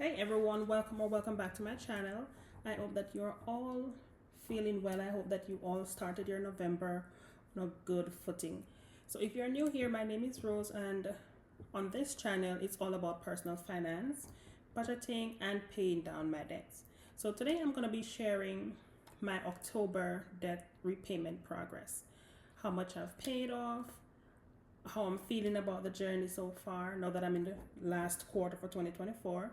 Hey everyone, welcome or welcome back to my channel. I hope that you're all feeling well. I hope that you all started your November on a good footing. So if you're new here, my name is Rose, and on this channel it's all about personal finance, budgeting, and paying down my debts. So today I'm going to be sharing my October debt repayment progress, how much I've paid off, how I'm feeling about the journey so far now that I'm in the last quarter for 2024,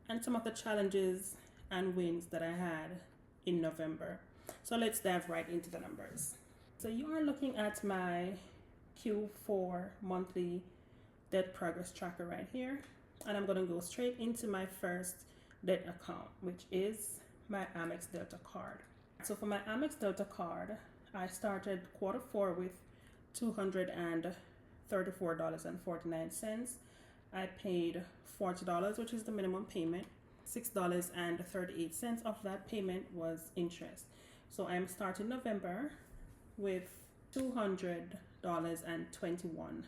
and some of the challenges and wins that I had in November. So let's dive right into the numbers. So you are looking at my Q4 monthly debt progress tracker right here, and I'm going to go straight into my first debt account, which is my Amex Delta card. So for my Amex Delta card, I started quarter four with $234.49. I paid $40, which is the minimum payment. $6.38 of that payment was interest. So I'm starting November with $200.21.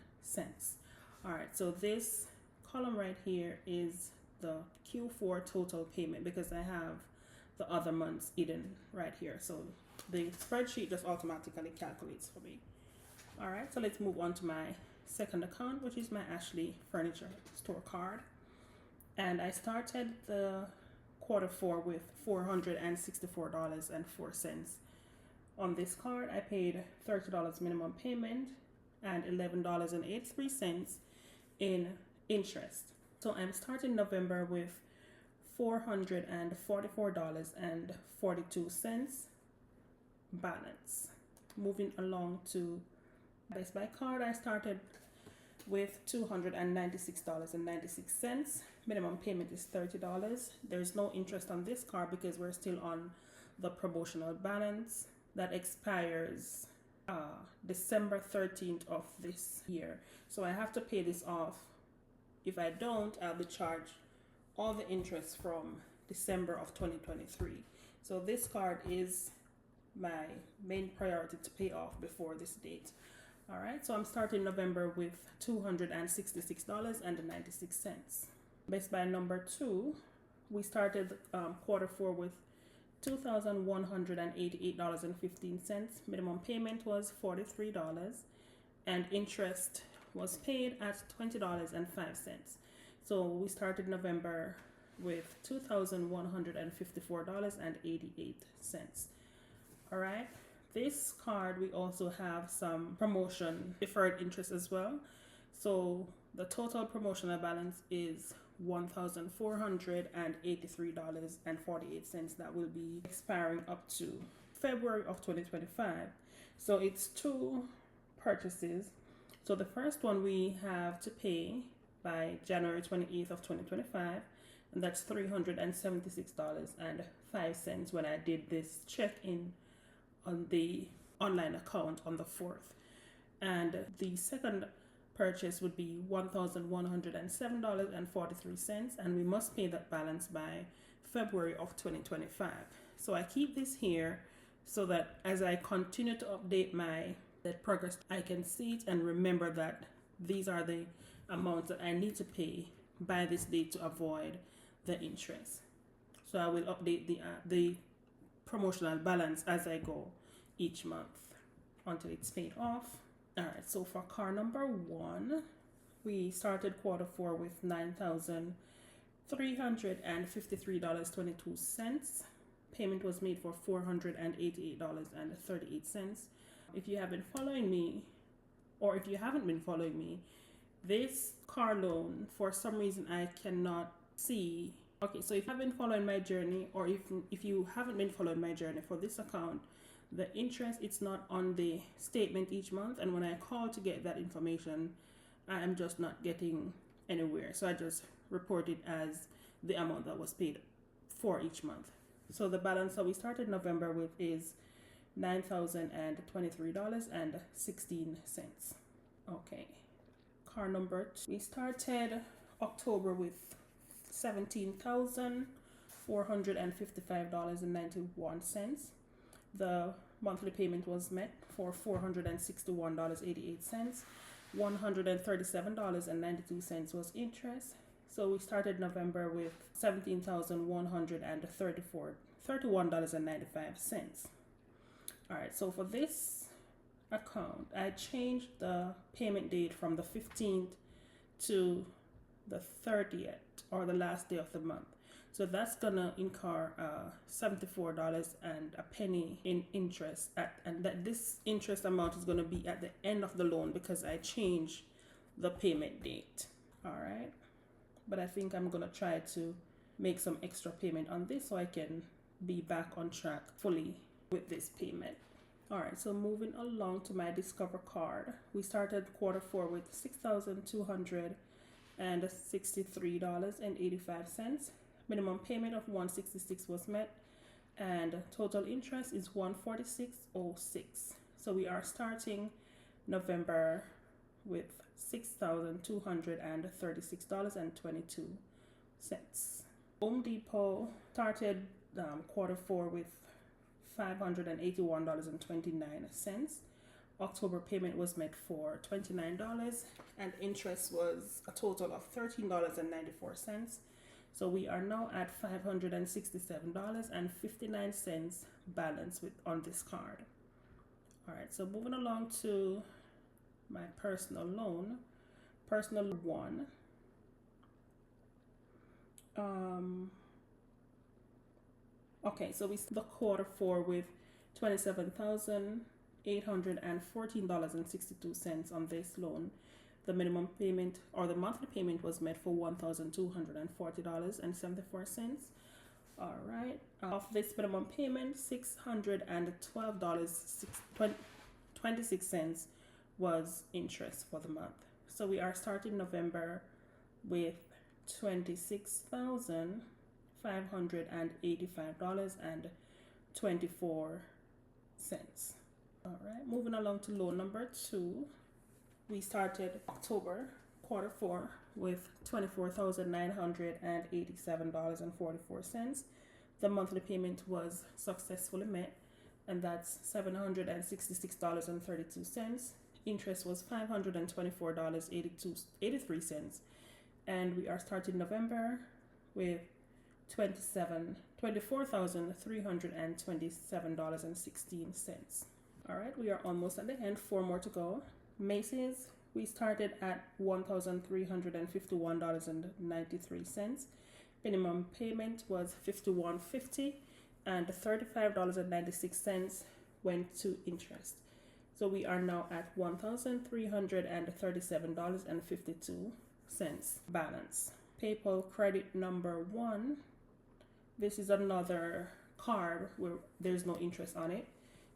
All right, so this column right here is the Q4 total payment because I have the other months hidden right here. So the spreadsheet just automatically calculates for me. All right, so let's move on to my second account, which is my Ashley Furniture Store card. And I started the quarter four with $464.04. On this card, I paid $30 minimum payment and $11.83 in interest. So I'm starting November with $444.42 balance. Moving along to Best Buy card, I started with $296.96. Minimum payment is $30. There's no interest on this card because we're still on the promotional balance that expires December 13th of this year. So I have to pay this off. If I don't, I'll be charged all the interest from December of 2023. So this card is my main priority to pay off before this date. All right, so I'm starting November with $266.96. Best Buy number two, we started quarter four with $2,188.15. Minimum payment was $43, and interest was paid at $20.05. So we started November with $2,154.88. All right. This card, we also have some promotion deferred interest as well. So the total promotional balance is $1,483.48 that will be expiring up to February of 2025. So it's two purchases. So the first one we have to pay by January 28th of 2025, and that's $376.05 when I did this check-in on the online account on the 4th. And the second purchase would be $1,107.43, and we must pay that balance by February of 2025. So I keep this here so that as I continue to update my debt progress, I can see it and remember that these are the amounts that I need to pay by this date to avoid the interest. So I will update the promotional balance as I go each month until it's paid off. All right, so for car number one, we started quarter four with $9,353.22. Payment was made for $488.38. If you have been following me, or if you haven't been following me, this car loan, for some reason I cannot see. Okay, so if you have been following my journey, or if you haven't been following my journey for this account, the interest, it's not on the statement each month, and when I call to get that information, I am just not getting anywhere. So I just report it as the amount that was paid for each month. So the balance that we started November with is $9,023.16. Okay. Car number two, we started October with $17,455.91. The monthly payment was met for $461.88. $137.92 was interest. So we started November with $17,131.95. All right, so for this account, I changed the payment date from the 15th to the 30th, or the last day of the month. So that's gonna incur $74 and a penny in interest and that this interest amount is gonna be at the end of the loan because I changed the payment date. All right, but I think I'm gonna try to make some extra payment on this so I can be back on track fully with this payment. All right, so moving along to my Discover card, we started Q4 with $6,263.85. Minimum payment of $166 was met, and total interest is $146.06. So we are starting November with $6,236.22. Home Depot started Q4 with $581.29. October payment was made for $29, and interest was a total of $13.94. So we are now at $567.59 balance on this card. All right, so moving along to my personal loan, personal one. Okay, so we started the Q4 with $27,814.62 on this loan. The minimum payment or the monthly payment was made for $1,240.74. All right. Of this minimum payment, $612.26 was interest for the month. So we are starting November with $26,585.24. All right. Moving along to loan number 2. We started October Q4 with $24,987.44. The monthly payment was successfully met, and that's $766.32. Interest was $524.83, and we are starting November with $24,327.16. All right, we are almost at the end. 4 more to go. Macy's, we started at $1,351.93. Minimum payment was $51.50, and $35.96 went to interest. So we are now at $1,337.52 balance. PayPal credit number 1. This is another card where there's no interest on it.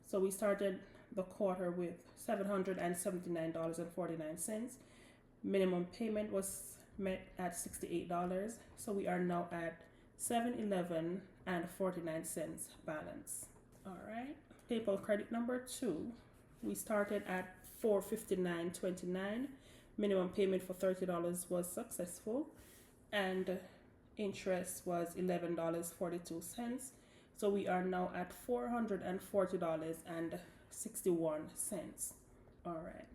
So we started the quarter with $779.49. Minimum payment was met at $68. So we are now at $711.49 balance. All right. PayPal credit number 2. We started at $459.29. Minimum payment for $30 was successful, and interest was $11.42. So we are now at $440.61. All right.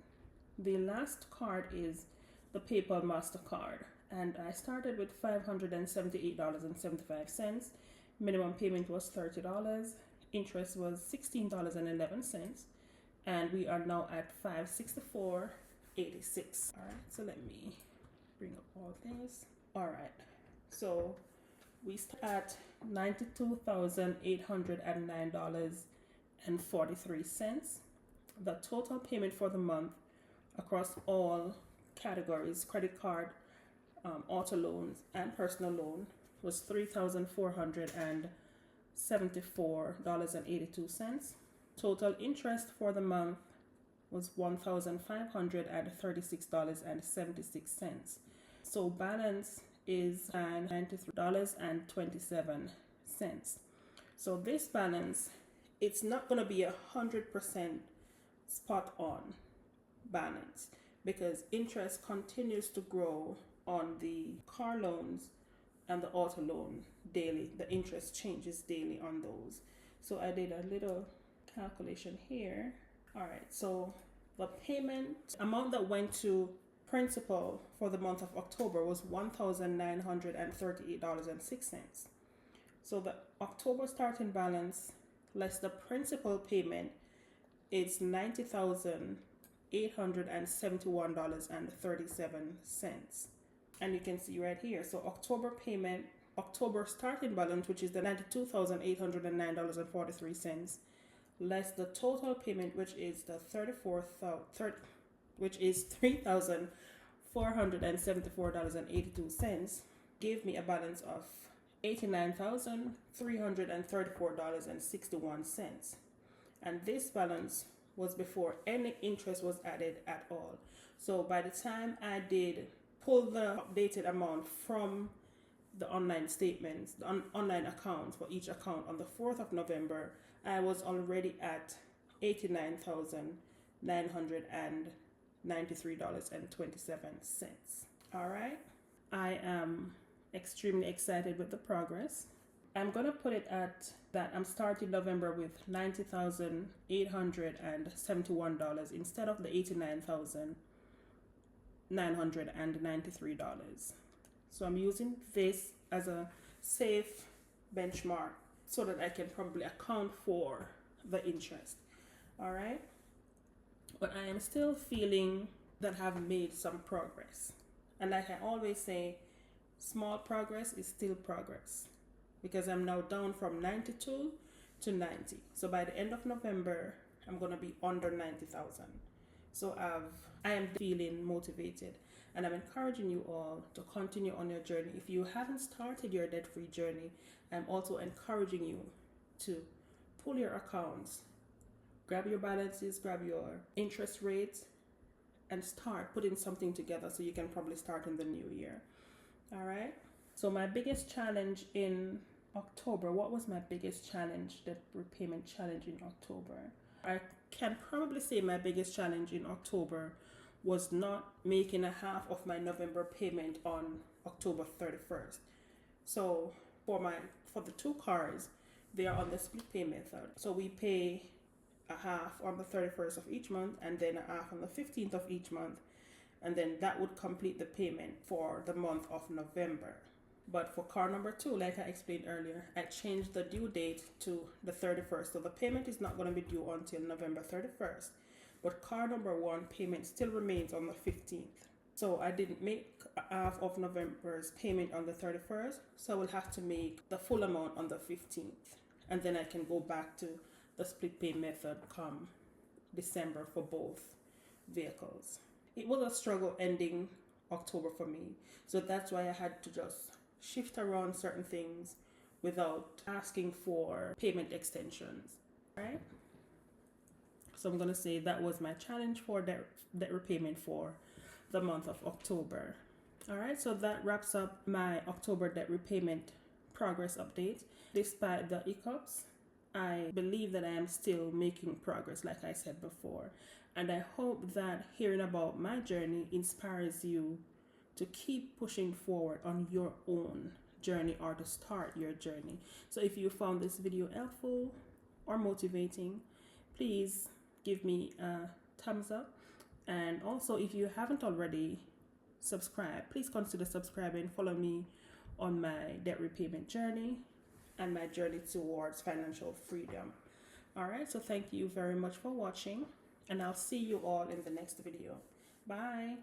The last card is the PayPal MasterCard, and I started with $578.75. Minimum payment was $30. Interest was $16.11, and we are now at $564.86. All right. So let me bring up all this. All right. So we start at $92,809.43. The total payment for the month across all categories, credit card, auto loans, and personal loan, was $3,474.82. Total interest for the month was $1,536.76. So balance is $93.27. So this balance, it's not going to be 100% spot on balance because interest continues to grow on the car loans and the auto loan daily. The interest changes daily on those. So I did a little calculation here. All right, so the payment amount that went to principal for the month of October was $1,938.06. So the October starting balance less the principal payment is $90,871.37. And you can see right here. So October starting balance, which is the $92,809.43, less the total payment, which is the $3,474.82, gave me a balance of $89,334.61. And this balance was before any interest was added at all. So by the time I did pull the updated amount from the online statements, the online accounts for each account on the 4th of November, I was already at $89,993.27. All right. I am extremely excited with the progress. I'm going to put it at that I'm starting November with $90,871 instead of the $89,993. So I'm using this as a safe benchmark so that I can probably account for the interest. All right. But I am still feeling that I have made some progress. And like I always say, small progress is still progress, because I'm now down from 92 to 90. So by the end of November, I'm going to be under 90,000. So I am feeling motivated, and I'm encouraging you all to continue on your journey. If you haven't started your debt-free journey, I'm also encouraging you to pull your accounts, grab your balances, grab your interest rates, and start putting something together so you can probably start in the new year. All right. So my biggest challenge in October, what was my biggest challenge, debt repayment challenge in October? I can probably say my biggest challenge in October was not making a half of my November payment on October 31st. So for the two cars, they are on the split pay method. So we pay a half on the 31st of each month and then a half on the 15th of each month. And then that would complete the payment for the month of November. But for car number 2, like I explained earlier, I changed the due date to the 31st. So the payment is not going to be due until November 31st. But car number 1 payment still remains on the 15th. So I didn't make half of November's payment on the 31st. So I will have to make the full amount on the 15th. And then I can go back to the split pay method come December for both vehicles. It was a struggle ending October for me. So that's why I had to just shift around certain things without asking for payment extensions. Right? So I'm going to say that was my challenge for debt repayment for the month of October. All right, so that wraps up my October debt repayment progress update. Despite the hiccups, I believe that I am still making progress, like I said before. And I hope that hearing about my journey inspires you to keep pushing forward on your own journey or to start your journey. So if you found this video helpful or motivating, please give me a thumbs up. And also, if you haven't already subscribed, please consider subscribing. Follow me on my debt repayment journey and my journey towards financial freedom. All right, so thank you very much for watching, and I'll see you all in the next video. Bye.